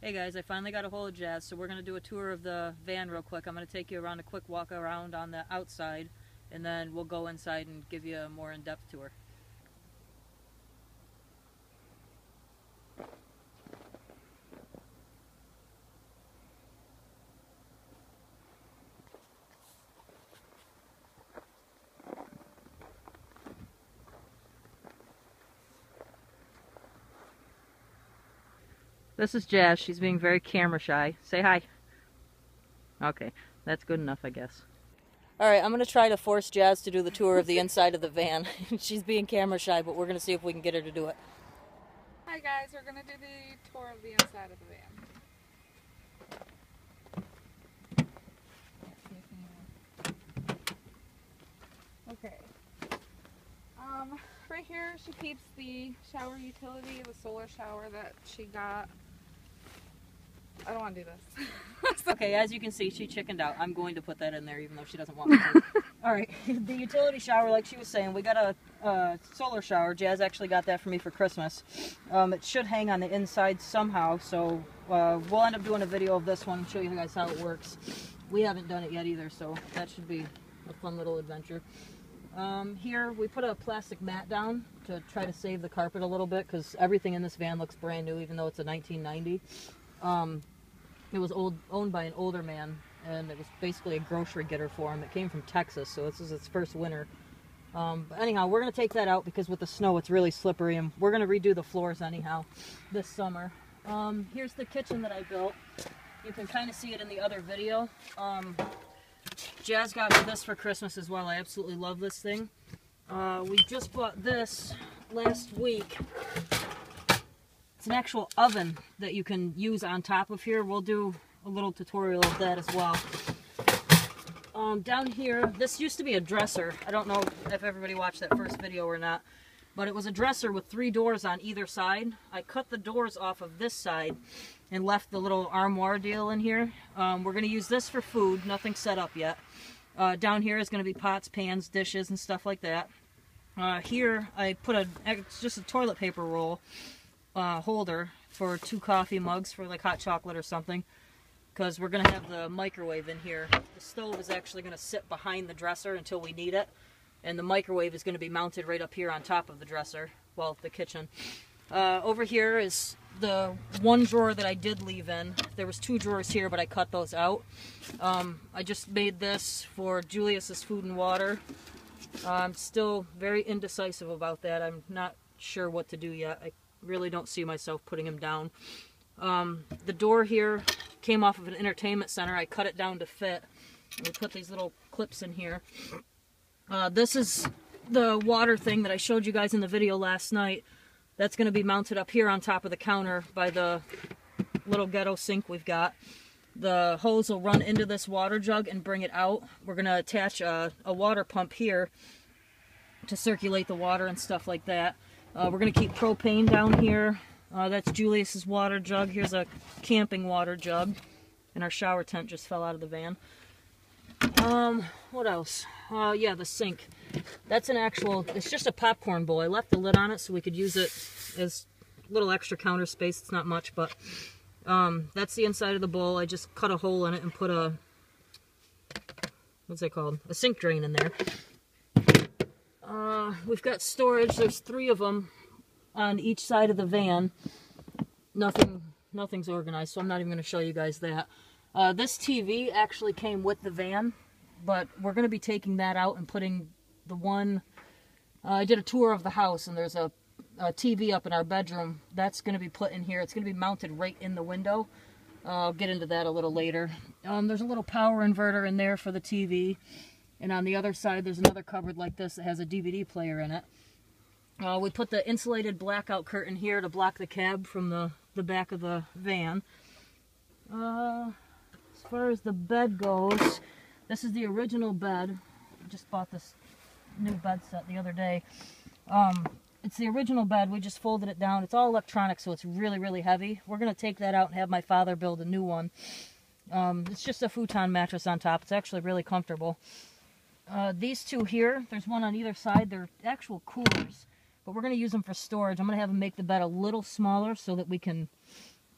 Hey guys, I finally got a hold of Jazz, so we're going to do a tour of the van real quick. I'm going to take you around a quick walk around on the outside, and then we'll go inside and give you a more in-depth tour. This is Jazz. She's being very camera shy. Say hi. Okay, that's good enough, I guess. Alright, I'm going to try to force Jazz to do the tour of the inside of the van. She's being camera shy, but we're going to see if we can get her to do it. Hi guys, we're going to do the tour of the inside of the van. Okay. Right here she keeps the shower utility, the solar shower that she got. I don't want to do this. Okay, as you can see, she chickened out. I'm going to put that in there even though she doesn't want me to. Alright, the utility shower, like she was saying, we got a solar shower. Jazz actually got that for me for Christmas. It should hang on the inside somehow, so we'll end up doing a video of this one and show you guys how it works. We haven't done it yet either, so that should be a fun little adventure. Here we put a plastic mat down to try to save the carpet a little bit because everything in this van looks brand new even though it's a 1990. It was owned by an older man, and it was basically a grocery getter for him. It came from Texas, so this is its first winter. But anyhow, we're going to take that out because with the snow it's really slippery, and we're going to redo the floors anyhow this summer. Here's the kitchen that I built. You can kind of see it in the other video. Jazz got me this for Christmas as well. I absolutely love this thing. We just bought this last week. It's an actual oven that you can use on top of here. We'll do a little tutorial of that as well. Down here, this used to be a dresser. I don't know if everybody watched that first video or not, but it was a dresser with 3 doors on either side. I cut the doors off of this side and left the little armoire deal in here. We're going to use this for food. Nothing set up yet. Down here is going to be pots, pans, dishes, and stuff like that. Here, I put it's just a toilet paper roll holder for 2 coffee mugs for like hot chocolate or something, because we're going to have the microwave in here. The stove is actually going to sit behind the dresser until we need it, and the microwave is going to be mounted right up here on top of the dresser, well, the kitchen. Over here is the one drawer that I did leave in. There was 2 drawers here, but I cut those out. I just made this for Julius's food and water. I'm still very indecisive about that. I'm not sure what to do yet. I really don't see myself putting him down. The door here came off of an entertainment center. I cut it down to fit. We put these little clips in here. This is the water thing that I showed you guys in the video last night. That's going to be mounted up here on top of the counter by the little ghetto sink we've got. The hose will run into this water jug and bring it out. We're going to attach a water pump here to circulate the water and stuff like that. We're going to keep propane down here. That's Julius's water jug. Here's a camping water jug. And our shower tent just fell out of the van. What else? Yeah, the sink. That's an actual, it's just a popcorn bowl. I left the lid on it so we could use it as a little extra counter space. It's not much, but that's the inside of the bowl. I just cut a hole in it and put a, what's it called? A sink drain in there. We've got storage. There's 3 of them on each side of the van. Nothing's organized, so I'm not even going to show you guys that. This TV actually came with the van, but we're going to be taking that out and putting the one... I did a tour of the house, and there's a TV up in our bedroom. That's going to be put in here. It's going to be mounted right in the window. I'll get into that a little later. There's a little power inverter in there for the TV. And on the other side, there's another cupboard like this that has a DVD player in it. We put the insulated blackout curtain here to block the cab from the back of the van. As far as the bed goes, this is the original bed. I just bought this new bed set the other day. It's the original bed. We just folded it down. It's all electronic, so it's really, really heavy. We're going to take that out and have my father build a new one. It's just a futon mattress on top. It's actually really comfortable. These 2 here, there's one on either side. They're actual coolers, but we're going to use them for storage. I'm going to have them make the bed a little smaller so that we can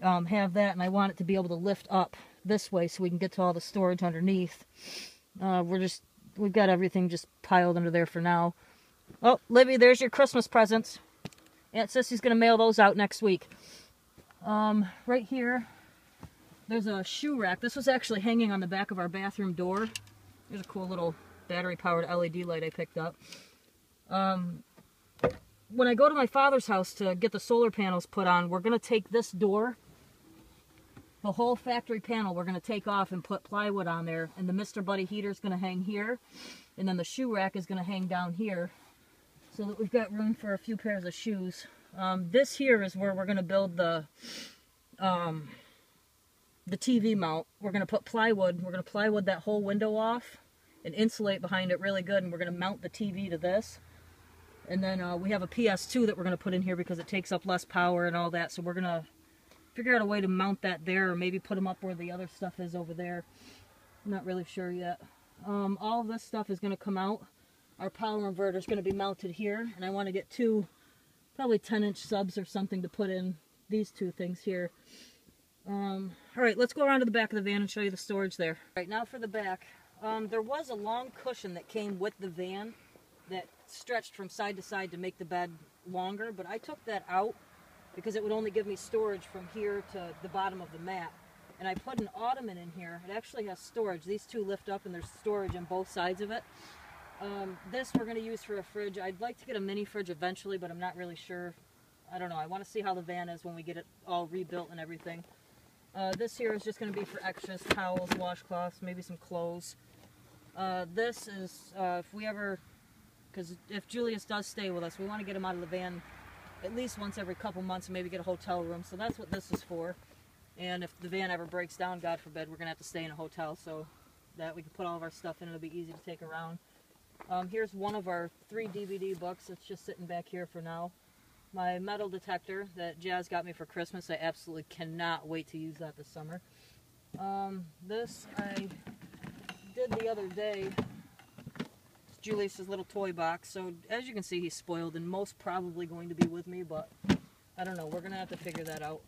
have that, and I want it to be able to lift up this way so we can get to all the storage underneath. We've got everything just piled under there for now. Oh, Libby, there's your Christmas presents. Aunt Sissy's going to mail those out next week. Right here, there's a shoe rack. This was actually hanging on the back of our bathroom door. There's a cool little battery-powered LED light I picked up. When I go to my father's house to get the solar panels put on, we're going to take this door, the whole factory panel, we're going to take off and put plywood on there. And the Mr. Buddy heater is going to hang here. And then the shoe rack is going to hang down here, so that we've got room for a few pairs of shoes. This here is where we're going to build the TV mount. We're going to put plywood. We're going to plywood that whole window off and insulate behind it really good. And we're going to mount the TV to this. And then we have a PS2 that we're going to put in here because it takes up less power and all that. So we're going to figure out a way to mount that there, or maybe put them up where the other stuff is over there. I'm not really sure yet. All of this stuff is going to come out. Our power inverter is going to be mounted here, and I want to get two probably 10-inch subs or something to put in these two things here. Alright, let's go around to the back of the van and show you the storage there. Alright, now for the back. There was a long cushion that came with the van that stretched from side to side to make the bed longer, but I took that out because it would only give me storage from here to the bottom of the mat. And I put an ottoman in here. It actually has storage. These two lift up and there's storage on both sides of it. This we're going to use for a fridge. I'd like to get a mini fridge eventually, but I'm not really sure. I don't know. I want to see how the van is when we get it all rebuilt and everything. This here is just going to be for extras, towels, washcloths, maybe some clothes. This is, if we ever, because if Julius does stay with us, we want to get him out of the van at least once every couple months and maybe get a hotel room. So that's what this is for. And if the van ever breaks down, God forbid, we're going to have to stay in a hotel so that we can put all of our stuff in. It'll be easy to take around. Here's one of our 3 DVD books. It's just sitting back here for now. My metal detector that Jazz got me for Christmas. I absolutely cannot wait to use that this summer. This I did the other day. It's Julius's little toy box. So as you can see, he's spoiled and most probably going to be with me, but I don't know. We're going to have to figure that out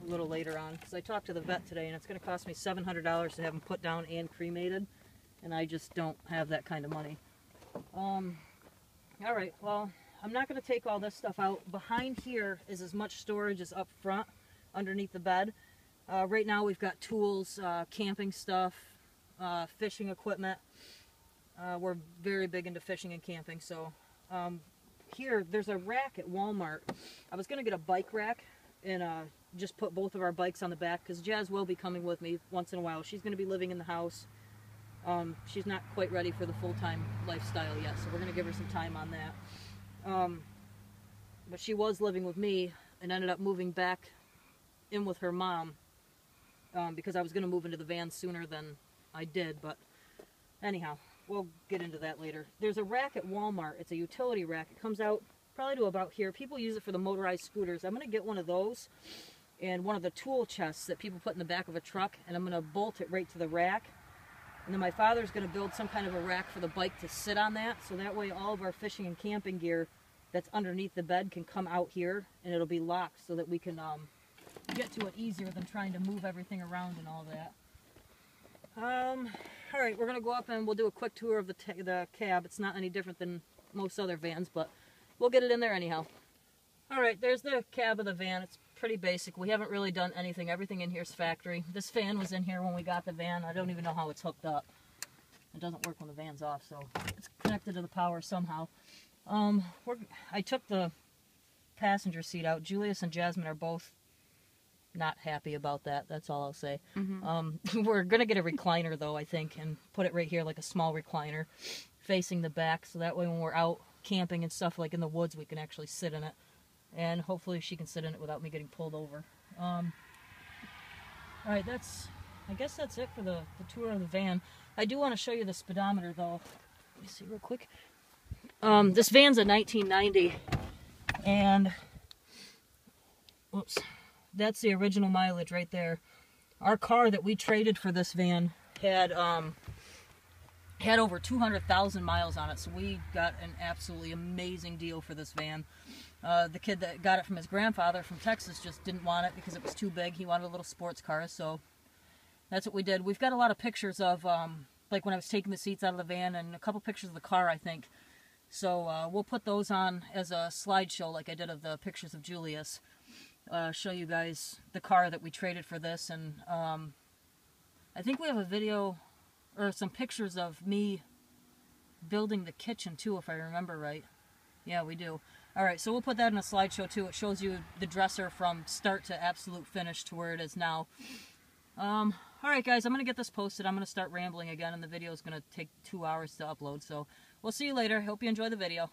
a little later on, because I talked to the vet today and it's going to cost me $700 to have him put down and cremated, and I just don't have that kind of money. Alright, well, I'm not going to take all this stuff out. Behind here is as much storage as up front underneath the bed. Right now we've got tools, camping stuff, fishing equipment. We're very big into fishing and camping, so here there's a rack at Walmart. I was going to get a bike rack and just put both of our bikes on the back, because Jazz will be coming with me once in a while. She's going to be living in the house. She's not quite ready for the full-time lifestyle yet, so we're going to give her some time on that. But she was living with me and ended up moving back in with her mom because I was going to move into the van sooner than I did, but anyhow, we'll get into that later. There's a rack at Walmart. It's a utility rack. It comes out probably to about here. People use it for the motorized scooters. I'm going to get one of those and one of the tool chests that people put in the back of a truck, and I'm going to bolt it right to the rack. And then my father's going to build some kind of a rack for the bike to sit on that, so that way all of our fishing and camping gear that's underneath the bed can come out here, and it'll be locked so that we can get to it easier than trying to move everything around and all that. Alright, we're going to go up and we'll do a quick tour of the cab. It's not any different than most other vans, but we'll get it in there anyhow. Alright, there's the cab of the van. It's pretty basic. We haven't really done anything. Everything in here is factory. This fan was in here when we got the van. I don't even know how it's hooked up. It doesn't work when the van's off, so it's connected to the power somehow. I took the passenger seat out. Julius and Jasmine are both not happy about that. That's all I'll say. Mm-hmm. We're going to get a recliner, though, I think, and put it right here like a small recliner facing the back, so that way when we're out camping and stuff like in the woods, we can actually sit in it. And hopefully she can sit in it without me getting pulled over. Alright, I guess that's it for the tour of the van. I do want to show you the speedometer, though. Let me see real quick. This van's a 1990, and whoops, that's the original mileage right there. Our car that we traded for this van had over 200,000 miles on it, so we got an absolutely amazing deal for this van. The kid that got it from his grandfather from Texas just didn't want it because it was too big. He wanted a little sports car, so that's what we did. We've got a lot of pictures of, like when I was taking the seats out of the van, and a couple pictures of the car, I think. So we'll put those on as a slideshow like I did of the pictures of Julius. Show you guys the car that we traded for this, and I think we have a video or some pictures of me building the kitchen too, if I remember right. Yeah, we do. Alright, so we'll put that in a slideshow too. It shows you the dresser from start to absolute finish to where it is now. Alright guys, I'm going to get this posted. I'm going to start rambling again, and the video is going to take 2 hours to upload. So we'll see you later. Hope you enjoy the video.